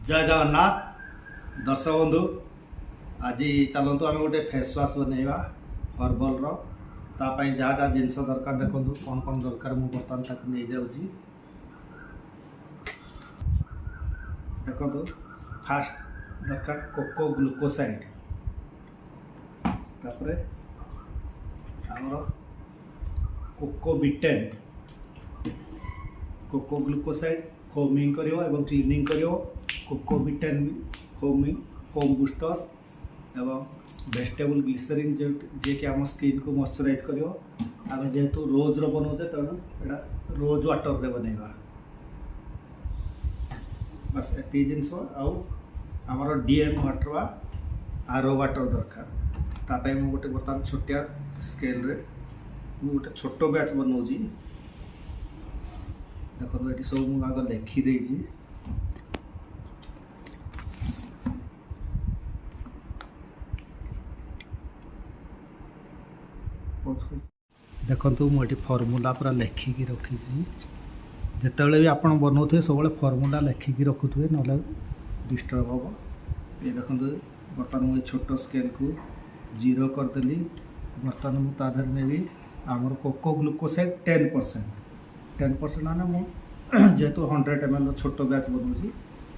जय जगन्नाथ दर्शक बंधु आज चलतु आम गोटे फेस वाश बनवा हर्बल तापाई जहाँ जहाँ जिनस दरकार देखो कौन कौन दरकार मुझे बर्तमान तक नहीं जाऊँगी देखो फास्ट दरकार कोको ग्लूकोसाइड तापर आमर कोकोबिटेन कोको ग्लूकोसाइड फोमिंग करियो एवं क्लीनिंग करियो कोकोबिटेन फोमिंग फोम बूस्टर एवं वेजिटेबल ग्लिसरीन जे कि आम स्किन को मॉइस्चराइज करियो आम जेहेतु रोज रो बनाऊे तेणु एटा रोज वाटर रे बनैबा बस एति जिनस आउ आमर डीएम वाटर बा आरो वाटर दरकार तापाई मु गोटे बर्तमान छोटिया स्केल रे मु गोटे छोट बैच बनाऊँगी देखो ये सब मुझे आग लिखिदे देखो मुझे फर्मूला पूरा लिखिकी रखी जिते भी आप बनाऊे सब फर्मूला लिखिकी रखुए ना डिस्टर्ब हम ये देखो बर्तमान मुझे छोट स्केल को 0 करदेली बर्तमान मुझे नेबी आमर कोको ग्लूकोसाइड 10% आने मुझे जेहेतु 100 ml छोट बैच बनाऊँगी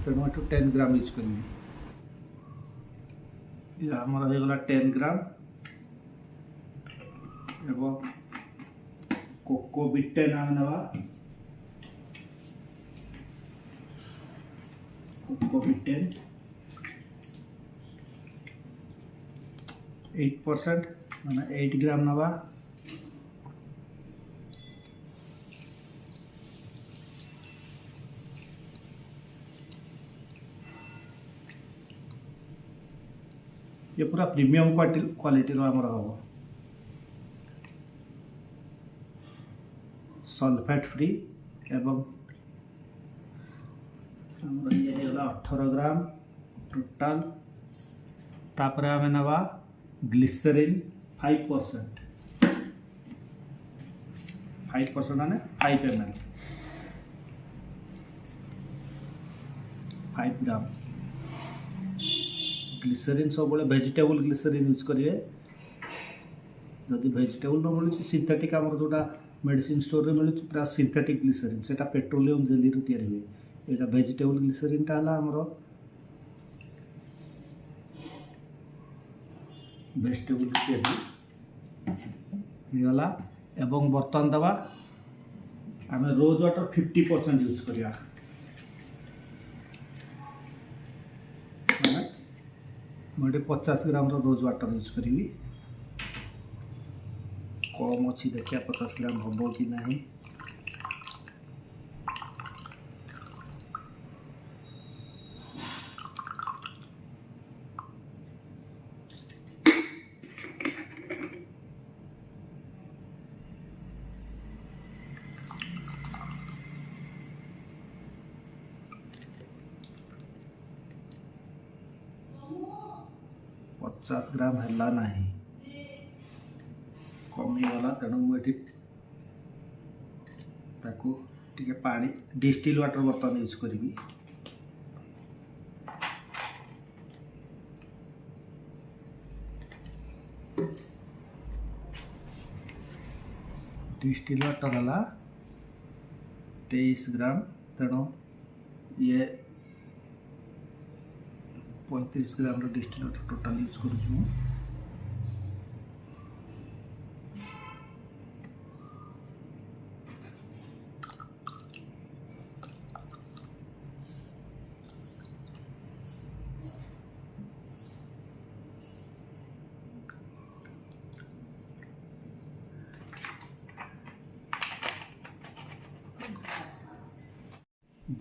तेणु ये 10 ग्राम यूज करी आमर होगला 10 ग्राम एवं कोकोबिटेन आम ना कोकोबिटेन 8% मैंने 8 ग्राम नवा ये पूरा प्रीमियम क्वालिटी आमर हम सल्फेट फ्री एवं ये 18 ग्राम टोटाल तापर आम नवा ग्लिसरीन 5% माने 5 ml 5 ग्राम ग्लिसरीन सब वेजिटेबल ग्लिसरीन यूज करेंगे जदि वेजिटेबल न मिलूँ सिंथेटिक आम जोटा मेडिसिन स्टोर रे मिलूँ पूरा सिंथेटिक ग्लिसरीन से पेट्रोलियम जेली रू तैयारी हुए यहाँ वेजिटेबल ग्लिसरीन टा आमर वेजिटेबल तैयारी एवं बर्तन दवा आम रोज वाटर 50% यूज करिया मुझे 50 ग्राम रोज वाटर यूज करी कम अच्छी देखिए 50 ग्राम हम कि नहीं पचास ग्राम है ना कमीगला तेणु मुझे टे पानी डिस्टिल वाटर बर्तमान यूज करी डिस्टिल वाटर है 23 ग्राम तेणु ये 35 ग्राम डिस्टिल वाटर टोटाल यूज करूँ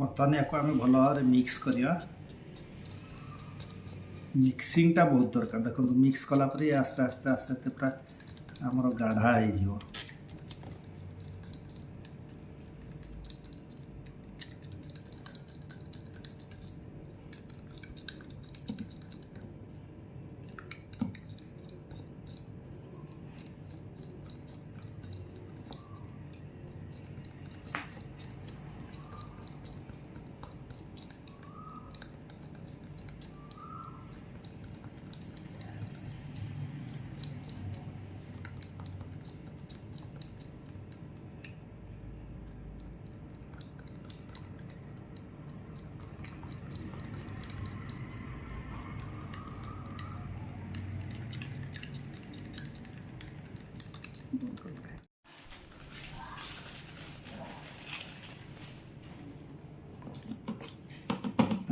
बर्तमान या आम भल भाव मिक्स करिया मिक्सिंग टा बहुत दरकार देखो मिक्स कलापर ये आस्ते आस्ते आस्ते आस्ते पूरा आमर गाढ़ा हो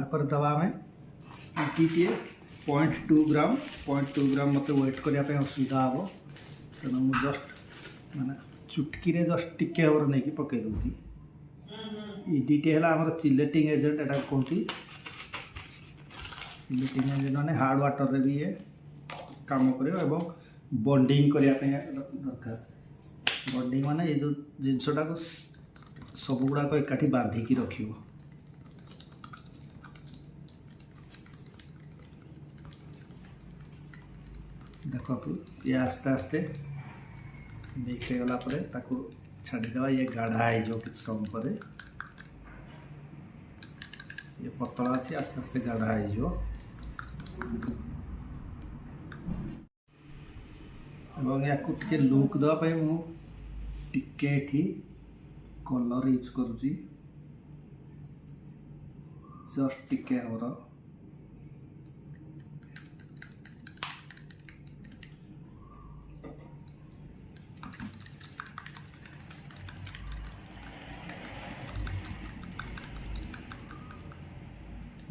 तापर दवा आम ईटी 0.2 ग्राम मत वेट करने असुविधा हम तेणु मुझे जस्ट माने चुटकी जस्ट टिके ओवर नहीं पकई दूसरी ईडीटी है आम चिलेटिंग एजेंट एटा कहती चिलेटिंग एजेंट मैंने हार्ड वाटर रे भी ये काम कर बॉन्डिंग करने दरकार बॉन्डिंग माने ये जो जिनसटा को सब गुड़ाक एकाठी बांधिकी रख देखो ये आस्ते आस्ते मिक्स हो गला छाड़ीदे ये गाढ़ा हो कि समय पर ये पतला अच्छी आस्ते आस्ते गाढ़ा हो या लुक देवाई मुझे कलर यूज करुँची जस्ट टिके हमर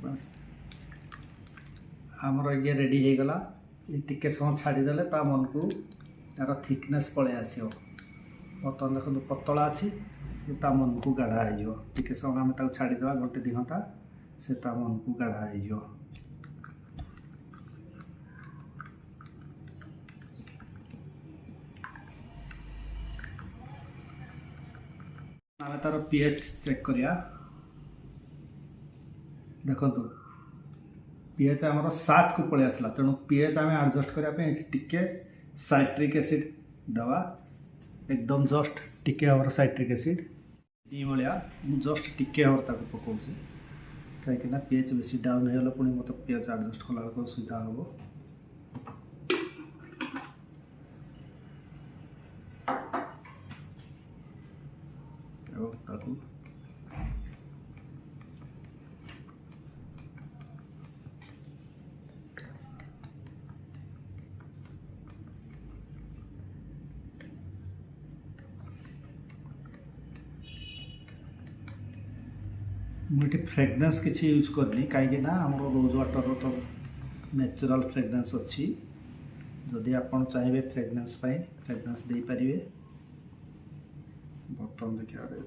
बस आमर ये रेडी हो गला ये टिके समय छाड़ीदे ता मन को यार थिकनेस पलि आस बर्तमान देखो पतला अच्छी ता मन को गाढ़ा हो टिके समय आम छाड़ीदे घंटे 2 घंटा से ता मन को गाढ़ा हो आम तार पीएच चेक करिया देखो पीएच आमर 7 को पलि आसला तेणु पीएच आम एडजस्ट करने टिके साइट्रिक एसिड दवा एकदम जस्ट टिके हवर साइट्रिक एसिड डी भाया जस्ट टिके हवर ताको पकाउछि कहीं पीएच बेसी डाउन हो पुणी मत पीएच एडजस्ट कला असुविधा हम ताको मुझे फ्रेगनेंस किसी यूज करनी कहीं आम रोज वाटर तो नेचुरल फ्रेगनेंस अच्छी जदि आप चाहिए फ्रेगनेंस फ्रेगनेंस दे पारे बर्तन देखिए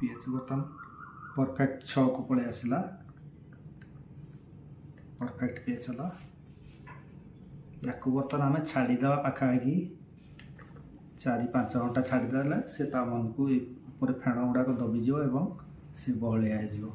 पीएच बर्तन परफेक्ट 6 को पलि आसला परफेक्ट पीएच है या बर्तन आम छाड़ीदे पाखापाखि 4-5 घंटा छाड़ीदे से मन को ऊपर फेण गुड़ाक दबिज एवं सी बहलिया हो।